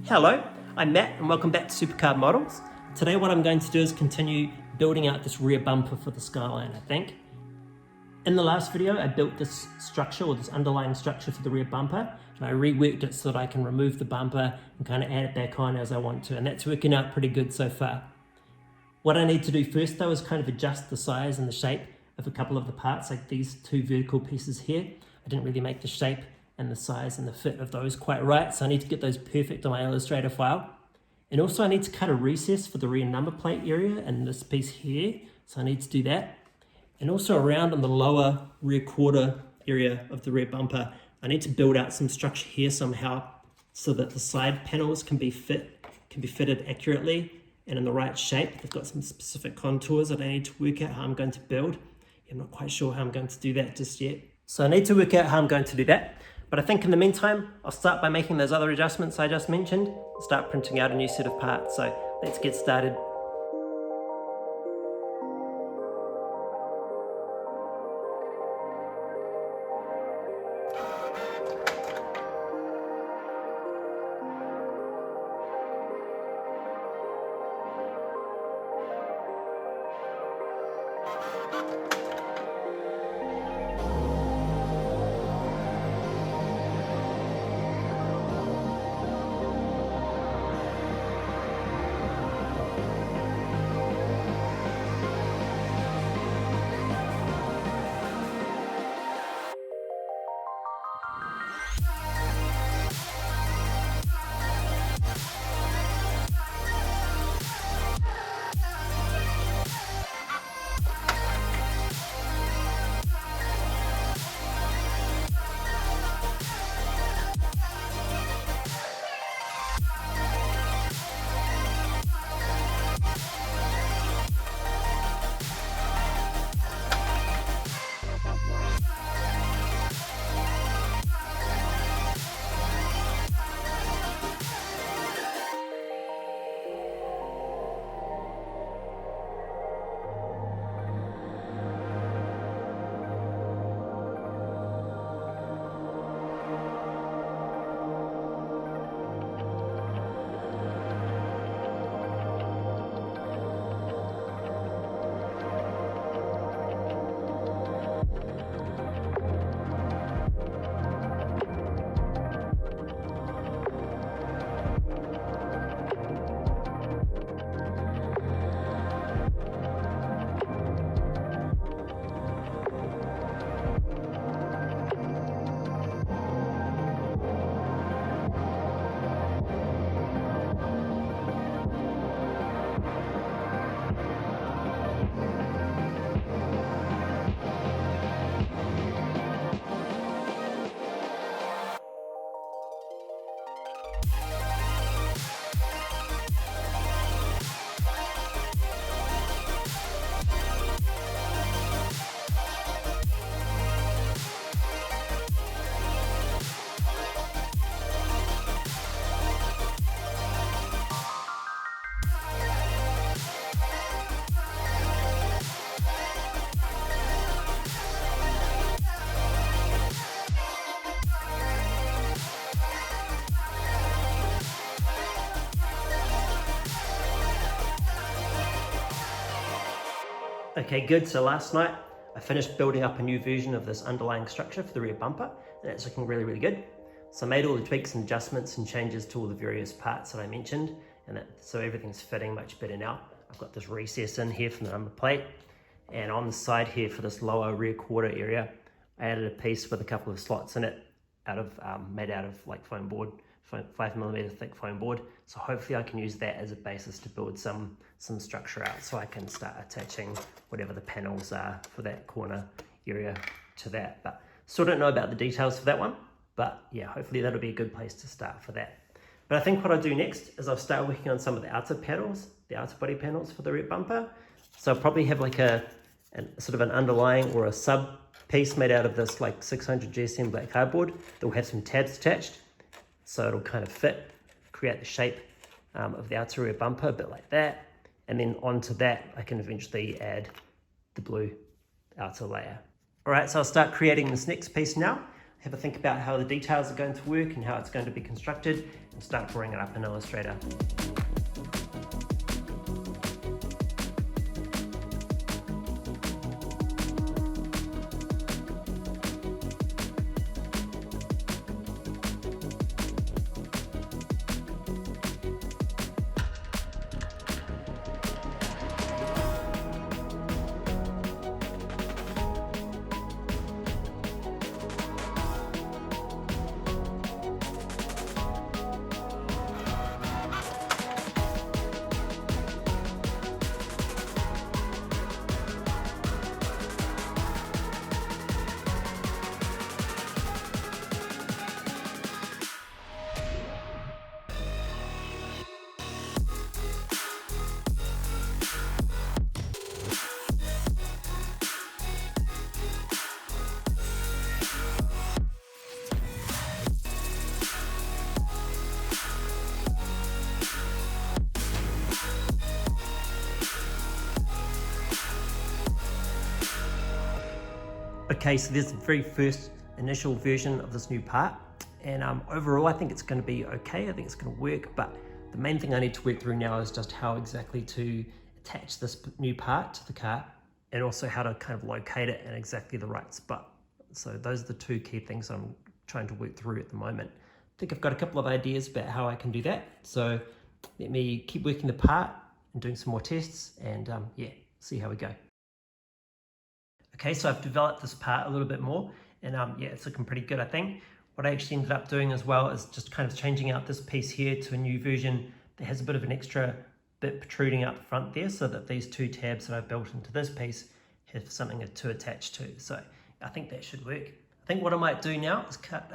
Hello, I'm Matt and welcome back to SuperCard Models. Today what I'm going to do is continue building out this rear bumper for the Skyline, I think. In the last video I built this structure, or this underlying structure for the rear bumper, and I reworked it so that I can remove the bumper and kind of add it back on as I want to, and that's working out pretty good so far. What I need to do first though is kind of adjust the size and the shape of a couple of the parts, like these two vertical pieces here. I didn't really make the shape and the size and the fit of those quite right, so I need to get those perfect on my Illustrator file. And also I need to cut a recess for the rear number plate area in this piece here, so I need to do that. And also around on the lower rear quarter area of the rear bumper, I need to build out some structure here somehow so that the side panels can be fitted accurately and in the right shape. They've got some specific contours that I need to work out how I'm going to build. I'm not quite sure how I'm going to do that just yet. So I need to work out how I'm going to do that. But I think in the meantime, I'll start by making those other adjustments I just mentioned, start printing out a new set of parts. So let's get started. Okay, good. So last night I finished building up a new version of this underlying structure for the rear bumper, and it's looking really, really good. So I made all the tweaks and adjustments and changes to all the various parts that I mentioned, and so everything's fitting much better now. I've got this recess in here from the number plate, and on the side here for this lower rear quarter area, I added a piece with a couple of slots in it made out of like foam board, 5mm thick foam board. So hopefully I can use that as a basis to build some structure out, so I can start attaching whatever the panels are for that corner area to that. But still don't know about the details for that one, but yeah, hopefully that'll be a good place to start for that. But I think what I'll do next is I'll start working on some of the outer panels, the outer body panels for the rear bumper. So I'll probably have like a sort of an underlying or a sub piece made out of this like 600 GSM black cardboard that will have some tabs attached, so it'll kind of fit, create the shape of the outer rear bumper, a bit like that. And then onto that, I can eventually add the blue outer layer. All right, so I'll start creating this next piece now. have a think about how the details are going to work and how it's going to be constructed, and start drawing it up in Illustrator. Okay, so there's the very first initial version of this new part, and overall I think it's going to be okay. I think it's going to work, but the main thing I need to work through now is just how exactly to attach this new part to the car, and also how to kind of locate it in exactly the right spot. So those are the two key things I'm trying to work through at the moment. I think I've got a couple of ideas about how I can do that, so let me keep working the part and doing some more tests, and yeah, see how we go. Okay, so I've developed this part a little bit more, and yeah, it's looking pretty good, I think. What I actually ended up doing as well is just kind of changing out this piece here to a new version that has a bit of an extra bit protruding out the front there, so that these two tabs that I built into this piece have something to attach to. So I think that should work. I think what I might do now is cut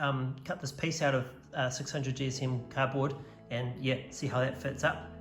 this piece out of 600 GSM cardboard, and yeah, see how that fits up.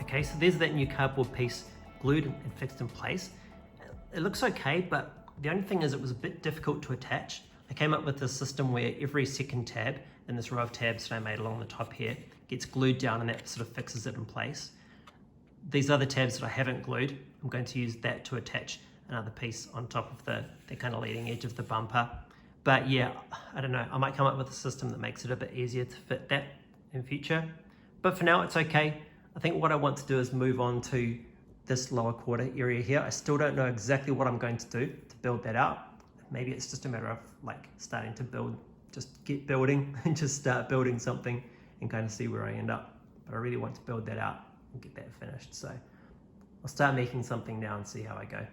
Okay, so there's that new cardboard piece glued and fixed in place. It looks okay, but the only thing is it was a bit difficult to attach. I came up with this system where every second tab in this row of tabs that I made along the top here gets glued down, and that sort of fixes it in place. These other tabs that I haven't glued, I'm going to use that to attach another piece on top of the kind of leading edge of the bumper. But yeah, I don't know, I might come up with a system that makes it a bit easier to fit that in future. But for now, it's okay. I think what I want to do is move on to this lower quarter area here. I still don't know exactly what I'm going to do to build that out. Maybe it's just a matter of like starting to build, just get building and just start building something and kind of see where I end up. But I really want to build that out and get that finished. So I'll start making something now and see how I go.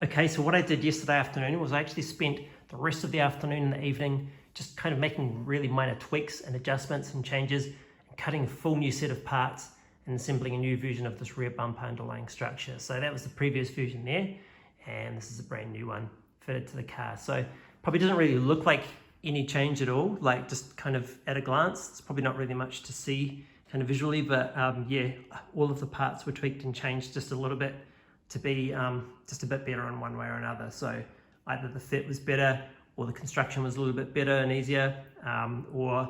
Okay, so what I did yesterday afternoon was I actually spent the rest of the afternoon and the evening just kind of making really minor tweaks and adjustments and changes, and cutting a full new set of parts and assembling a new version of this rear bumper underlying structure. So that was the previous version there, and this is a brand new one fitted to the car. So probably doesn't really look like any change at all, like just kind of at a glance. It's probably not really much to see kind of visually, but yeah, all of the parts were tweaked and changed just a little bit to be just a bit better in one way or another. So either the fit was better, or the construction was a little bit better and easier, or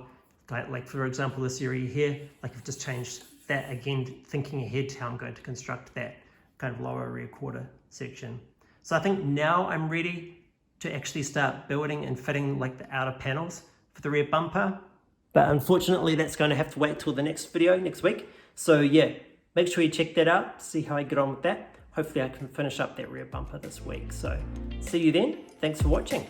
like for example this area here, like I've just changed that again, thinking ahead to how I'm going to construct that kind of lower rear quarter section. So I think now I'm ready to actually start building and fitting like the outer panels for the rear bumper. But unfortunately that's going to have to wait till the next video next week. So yeah, make sure you check that out, see how I get on with that. Hopefully I can finish up that rear bumper this week. So see you then. Thanks for watching.